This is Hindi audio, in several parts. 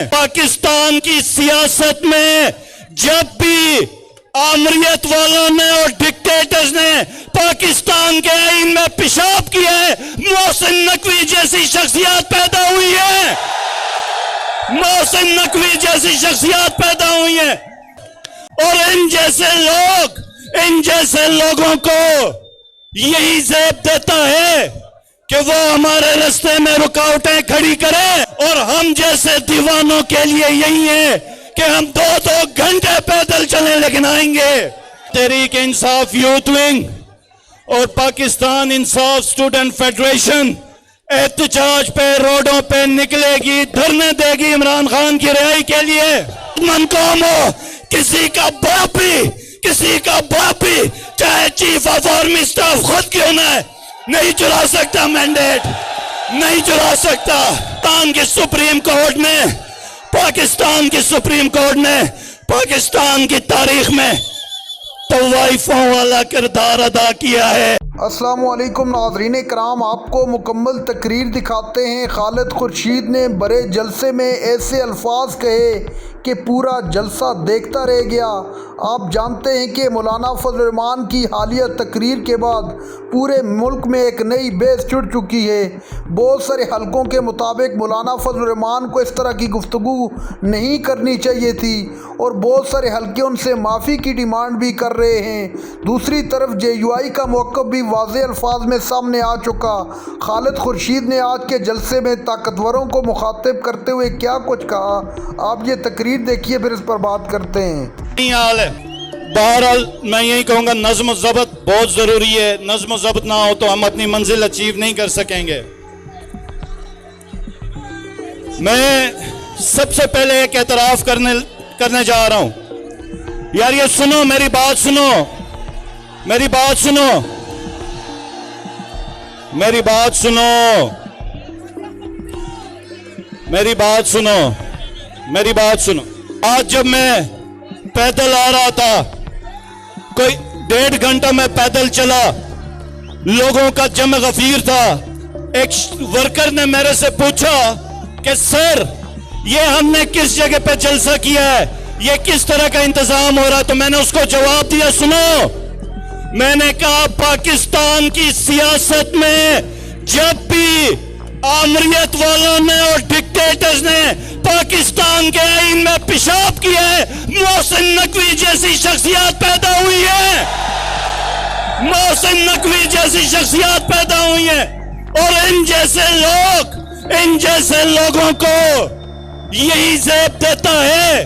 पाकिस्तान की सियासत में जब भी आमरीत वालों ने और डिक्टेटर्स ने पाकिस्तान के आईन में पेशाब किया है, मोहसिन नकवी जैसी शख्सियत पैदा हुई है। मोहसिन नकवी जैसी शख्सियत पैदा हुई है और इन जैसे लोगों को यही ज़ेब देता है कि वो हमारे रास्ते में रुकावटें खड़ी करें, और हम जैसे दीवानों के लिए यही है कि हम 2-2 घंटे पैदल चलें लेकिन आएंगे। तहरीक इंसाफ यूथ विंग और पाकिस्तान इंसाफ स्टूडेंट फेडरेशन एहतजाज पे रोडों पे निकलेगी, धरने देगी इमरान खान की रिहाई के लिए। मन कौम हो, किसी का बाप भी चाहे चीफ ऑफ आर्मी स्टाफ खुद क्यों ना है, नहीं चुरा सकता मैंडेट, नहीं चुरा सकता। पाकिस्तान की सुप्रीम कोर्ट ने पाकिस्तान की तारीख में तवाइफों वाला किरदार अदा किया है। अस्सलाम वालेकुम नाज़रीन कराम, आपको मुकम्मल तकरीर दिखाते हैं। खालिद खुर्शीद ने बड़े जलसे में ऐसे अल्फाज कहे कि पूरा जलसा देखता रह गया। आप जानते हैं कि मौलाना फजल रहमान की हालिया तकरीर के बाद पूरे मुल्क में एक नई बेस जुड़ चुकी है। बहुत सारे हलकों के मुताबिक मौलाना फजल रहमान को इस तरह की गुफ्तगू नहीं करनी चाहिए थी और बहुत सारे हलके उनसे माफ़ी की डिमांड भी कर रहे हैं। दूसरी तरफ JUI का मौक़िफ़ भी वाज़ेह अल्फाज में सामने आ चुका। खालिद खुर्शीद ने आज के जलसे में ताकतवरों को मुखातिब करते हुए क्या कुछ कहा, आप ये तकरीर देखिए, फिर इस पर बात करते हैं। हाल है। बहरहाल मैं यही कहूँगा, नज़्म ज़ब्त बहुत ज़रूरी है। नज़्म ज़ब्त ना हो तो हम अपनी मंजिल अचीव नहीं कर सकेंगे। मैं सबसे पहले एक एतराफ़ करने जा रहा हूँ। यार ये सुनो, मेरी बात सुनो, मेरी बात सुनो, मेरी बात सुनो, मेरी बात सुनो, मेरी बात सुनो। आज जब मैं पैदल आ रहा था, कोई 1.5 घंटा मैं पैदल चला, लोगों का जम गफीर था। एक वर्कर ने मेरे से पूछा कि सर ये हमने किस जगह पे जलसा किया है, ये किस तरह का इंतजाम हो रहा है? तो मैंने उसको जवाब दिया, सुनो, मैंने कहा पाकिस्तान की सियासत में जब भी आमरीत वालों ने और डिक्टेटर्स ने पाकिस्तान के आईन में पेशाब किया है, मोहसिन नकवी जैसी शख्सियत पैदा हुई है। मोहसिन नकवी जैसी शख्सियत पैदा हुई है और इन जैसे लोगों को यही ज़ेब देता है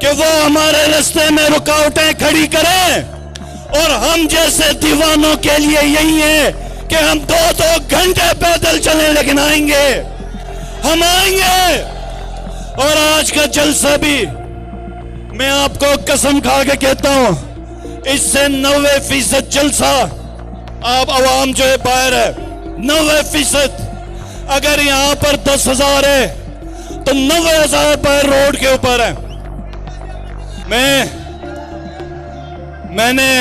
कि वो हमारे रास्ते में रुकावटें खड़ी करें, और हम जैसे दीवानों के लिए यही है कि हम 2-2 घंटे पैदल चलें लेकिन आएंगे, हम आएंगे। और आज का जलसा भी मैं आपको कसम खा के कहता हूं, इससे 90% जलसा आप अवाम जो है बाहर है, 90%। अगर यहां पर 10,000 है तो 90,000 बाहर रोड के ऊपर है। मैंने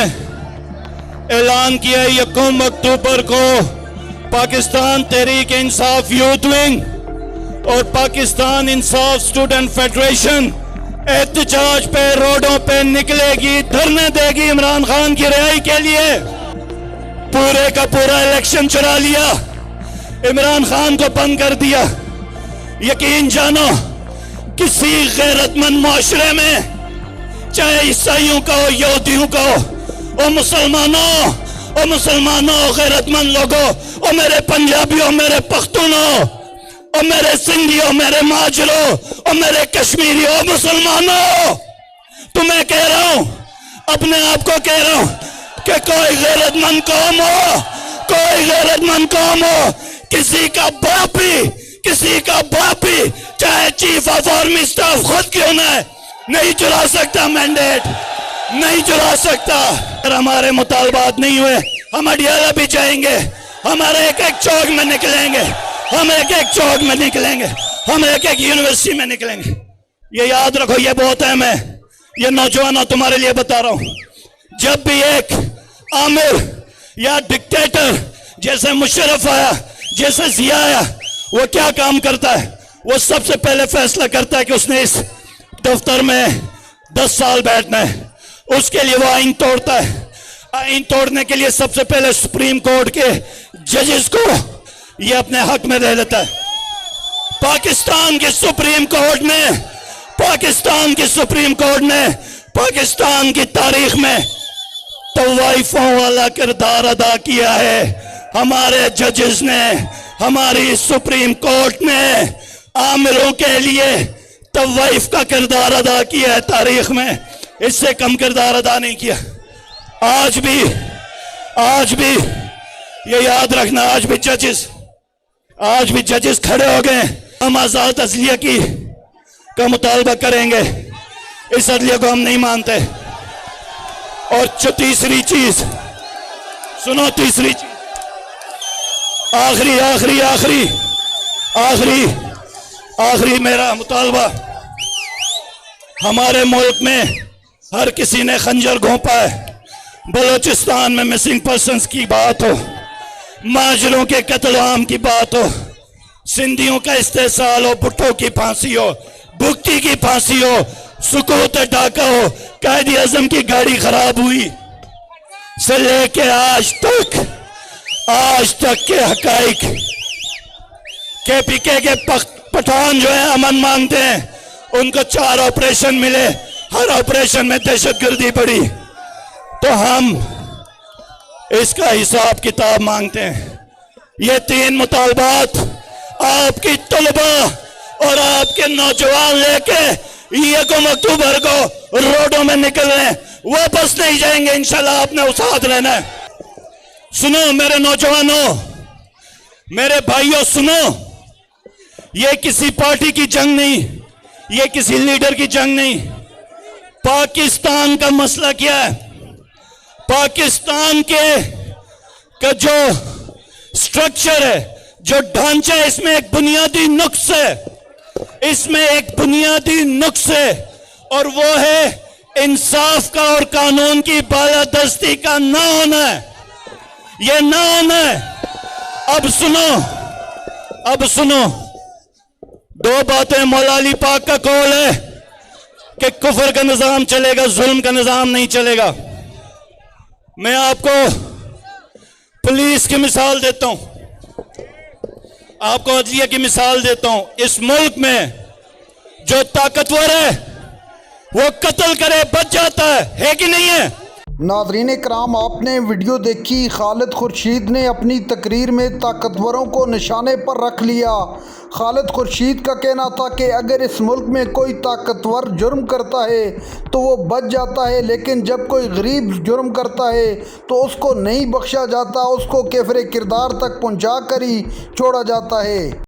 ऐलान किया 1 अक्टूबर को पाकिस्तान तहरीक इंसाफ यूथ विंग और पाकिस्तान इंसाफ स्टूडेंट फेडरेशन एहतजाज पे रोडों पे निकलेगी, धरने देगी इमरान खान की रिहाई के लिए। पूरे का पूरा इलेक्शन चुरा लिया, इमरान खान को बंद कर दिया। यकीन जानो, किसी गैरतमंद माशरे में, चाहे ईसाइयों का हो, यहूदियों का हो, ओ मुसलमानों, गैरतमंद लोगों, ओ मेरे पंजाबियों, मेरे पख्तूनों, ओ मेरे सिंधियों, मेरे माजरों, ओ मेरे कश्मीरियों, मुसलमानों, तुम्हें कह रहा हूं, अपने आप को कह रहा हूं कि कोई गैरतमंद कौम हो, कोई गैरतमंद कौम हो, किसी का बाप भी चाहे चीफ ऑफ आर्मी स्टाफ खुद क्यों ना है, नहीं चुरा सकता मैंडेट, नहीं चुरा सकता। अगर हमारे मुतालबात नहीं हुए, हम अडियाला भी जाएंगे, हमारे एक चौक में निकलेंगे, हम एक चौक में निकलेंगे, हम एक यूनिवर्सिटी में निकलेंगे। ये याद रखो, ये बहुत अहम है। ये नौजवानों, तुम्हारे लिए बता रहा हूं, जब भी एक आमिर या डिक्टेटर जैसे मुशर्रफ आया, जैसे जिया आया, वो क्या काम करता है? वो सबसे पहले फैसला करता है कि उसने इस दफ्तर में 10 साल बैठना है। उसके लिए वो आइन तोड़ता है। आइन तोड़ने के लिए सबसे पहले सुप्रीम कोर्ट के जजेस को ये अपने हक में ले लेता है। पाकिस्तान की सुप्रीम कोर्ट ने पाकिस्तान की तारीख में तवाइफों वाला किरदार अदा किया है। हमारे जजेस ने, हमारी सुप्रीम कोर्ट ने आमिरों के लिए तवाइफ का किरदार अदा किया है तारीख में। इससे कम किरदार अदा नहीं किया। आज भी ये याद रखना, आज भी जजेस खड़े हो गए। हम आजाद असलिया का मुतालबा करेंगे। इस अदलिया को हम नहीं मानते। और तीसरी चीज सुनो, तीसरी चीज, आखिरी मेरा मुतालबा, हमारे मुल्क में हर किसी ने खंजर घोंपा है। बलोचिस्तान में मिसिंग पर्सन्स की बात हो, माजरों के कत्ल आम की बात हो, सिंधियों का इस्तेसाल हो, भुट्टो की फांसी हो, भुक्ती की फांसी हो, सुकूत डाका हो, कायद आजम की गाड़ी खराब हुई से लेके आज तक के हकाइक, केपीके के पठान जो है अमन मांगते हैं, उनको 4 ऑपरेशन मिले, हर ऑपरेशन में दहशतगर्दी बढ़ी। तो हम इसका हिसाब किताब मांगते हैं। ये 3 मुतालबात आपकी तलबा और आपके नौजवान लेके 1 अक्टूबर को रोडों में निकल रहे हैं, वापस नहीं जाएंगे इंशाल्लाह। आपने उस साथ रहना है। सुनो मेरे नौजवानों, मेरे भाइयों, सुनो, ये किसी पार्टी की जंग नहीं, ये किसी लीडर की जंग नहीं। पाकिस्तान का मसला क्या है? पाकिस्तान का जो स्ट्रक्चर है, जो ढांचा है, इसमें एक बुनियादी नुक्स है, और वो है इंसाफ का और कानून की बालादस्ती का ना होना है। ये ना होना है। अब सुनो 2 बातें। मौला अली पाक का कौल है कि कुफर का निजाम चलेगा, जुल्म का निजाम नहीं चलेगा। मैं आपको पुलिस की मिसाल देता हूं, आपको अदलिया की मिसाल देता हूं। इस मुल्क में जो ताकतवर है वो कत्ल करे बच जाता है कि नहीं है? नाज़रीन कराम, आपने वीडियो देखी। खालिद खुर्शीद ने अपनी तकरीर में ताकतवरों को निशाने पर रख लिया। खालिद खुर्शीद का कहना था कि अगर इस मुल्क में कोई ताकतवर जुर्म करता है तो वो बच जाता है, लेकिन जब कोई गरीब जुर्म करता है तो उसको नहीं बख्शा जाता, उसको केफरे किरदार तक पहुँचा कर ही छोड़ा जाता है।